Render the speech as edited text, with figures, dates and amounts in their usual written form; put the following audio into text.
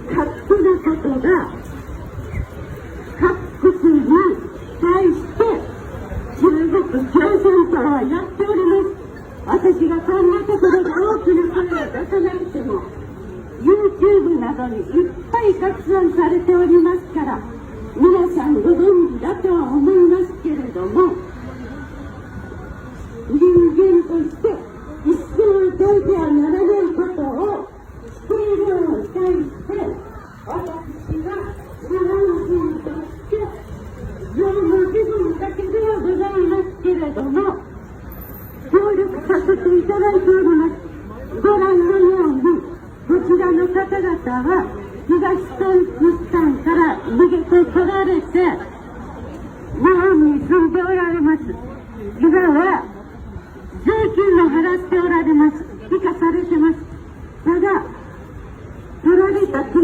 勝手なことが各国に対して中国共産党はやっております。私がこんなところで大きな声を出さなくても YouTube などにいっぱい拡散されておりますから皆さんご存知だとは思いますけれども、人間として一生どいてはならないことをしているのに対して私は日本人として業務自分だけではございますけれども協力させていただいております。ご覧のようにこちらの方々は東トルキスタンから逃げてこられて日本に住んでおられます。今は税金を払っておられます。帰化されてます。ただ取られた国